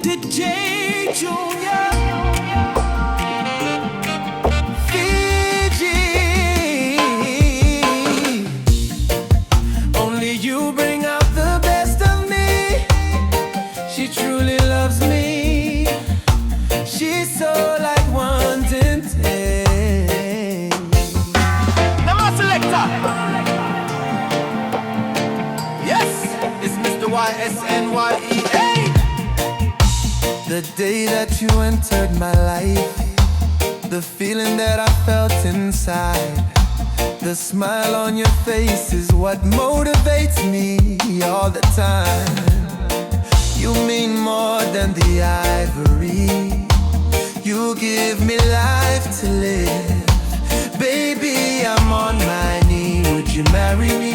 DJ Junior. Fiji, only you bring out the best of me. She truly loves me. She's so like 110. Now, selector. Yes, it's Mr. YSNYEA. The day that you entered my life, the feeling that I felt inside, the smile on your face is what motivates me all the time. You mean more than the ivory. You give me life to live. Baby, I'm on my knee. Would you marry me?